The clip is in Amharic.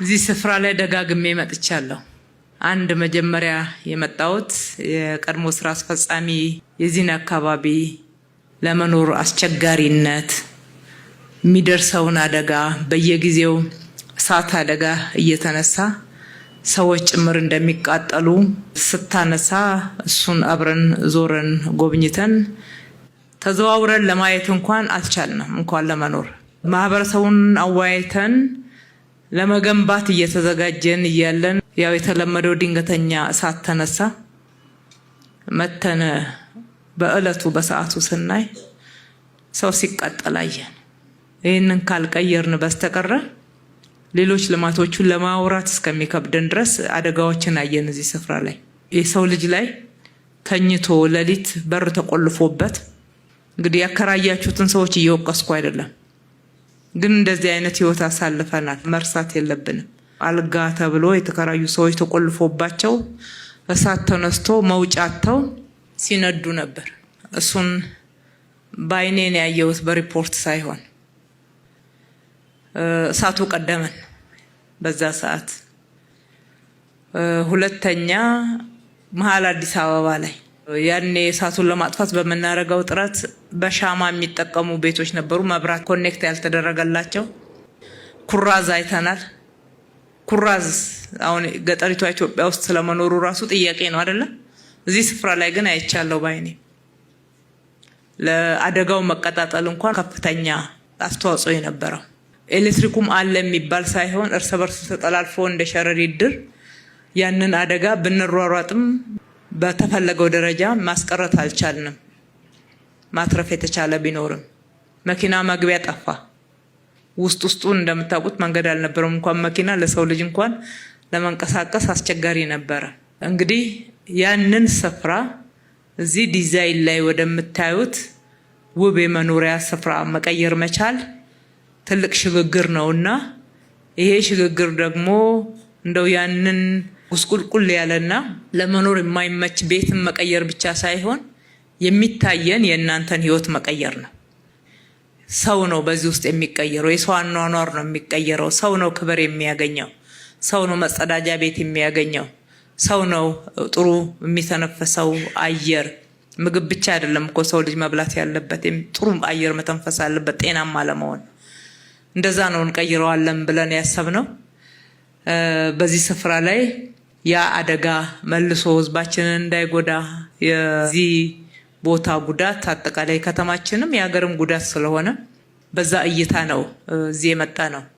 እዚህ ስፍራ ላይ ደጋግሜ መጥቻለሁ። አንድ መጀመሪያ የመጣሁት የቀድሞ ስራ አስፈጻሚ የዚህን አካባቢ ለመኖር አስቸጋሪነት፣ የሚደርሰውን አደጋ፣ በየጊዜው እሳት አደጋ እየተነሳ ሰዎች ጭምር እንደሚቃጠሉ ስታነሳ እሱን አብረን ዞረን ጎብኝተን ተዘዋውረን ለማየት እንኳን አልቻልንም፣ እንኳን ለመኖር። ማህበረሰቡን አወያይተን ለመገንባት እየተዘጋጀን እያለን ያው የተለመደው ድንገተኛ እሳት ተነሳ። መተን በእለቱ በሰዓቱ ስናይ ሰው ሲቃጠል አየን። ይህንን ካልቀየርን በስተቀር ሌሎች ልማቶቹን ለማውራት እስከሚከብደን ድረስ አደጋዎችን አየን። እዚህ ስፍራ ላይ የሰው ልጅ ላይ ተኝቶ ሌሊት በር ተቆልፎበት፣ እንግዲህ ያከራያችሁትን ሰዎች እየወቀስኩ አይደለም፣ ግን እንደዚህ አይነት ህይወት አሳልፈናል፣ መርሳት የለብንም። አልጋ ተብሎ የተከራዩ ሰዎች ተቆልፎባቸው እሳት ተነስቶ መውጫተው ሲነዱ ነበር። እሱን በአይኔን ያየሁት በሪፖርት ሳይሆን። እሳቱ ቀደመን በዛ ሰዓት። ሁለተኛ መሀል አዲስ አበባ ላይ ያኔ እሳቱን ለማጥፋት በመናረጋው ጥረት በሻማ የሚጠቀሙ ቤቶች ነበሩ፣ መብራት ኮኔክት ያልተደረገላቸው። ኩራዝ አይተናል። ኩራዝ አሁን ገጠሪቷ ኢትዮጵያ ውስጥ ስለመኖሩ ራሱ ጥያቄ ነው አይደለ? እዚህ ስፍራ ላይ ግን አይቻለሁ ባይኔ። ለአደጋው መቀጣጠል እንኳን ከፍተኛ አስተዋጽኦ የነበረው ኤሌክትሪኩም አለ የሚባል ሳይሆን እርስ በርስ ተጠላልፎ እንደ ሸረሪት ድር ያንን አደጋ ብንሯሯጥም በተፈለገው ደረጃ ማስቀረት አልቻልንም። ማትረፍ የተቻለ ቢኖርም መኪና መግቢያ ጠፋ። ውስጡን እንደምታውቁት መንገድ አልነበረም። እንኳን መኪና ለሰው ልጅ እንኳን ለመንቀሳቀስ አስቸጋሪ ነበረ። እንግዲህ ያንን ስፍራ እዚህ ዲዛይን ላይ ወደምታዩት ውብ የመኖሪያ ስፍራ መቀየር መቻል ትልቅ ሽግግር ነውና ይሄ ሽግግር ደግሞ እንደው ያንን ጉስቁልቁል ያለና ለመኖር የማይመች ቤትን መቀየር ብቻ ሳይሆን የሚታየን የእናንተን ህይወት መቀየር ነው። ሰው ነው በዚህ ውስጥ የሚቀየረው። የሰው አኗኗር ነው የሚቀየረው። ሰው ነው ክብር የሚያገኘው። ሰው ነው መጸዳጃ ቤት የሚያገኘው። ሰው ነው ጥሩ የሚተነፈሰው አየር። ምግብ ብቻ አይደለም እኮ ሰው ልጅ መብላት ያለበት፣ ጥሩ አየር መተንፈስ አለበት ጤናማ ለመሆን። እንደዛ ነው እንቀይረዋለን ብለን ያሰብነው። በዚህ ስፍራ ላይ ያ አደጋ መልሶ ህዝባችንን እንዳይጎዳ፣ የዚህ ቦታ ጉዳት አጠቃላይ ከተማችንም የሀገርም ጉዳት ስለሆነ በዛ እይታ ነው እዚህ የመጣ ነው።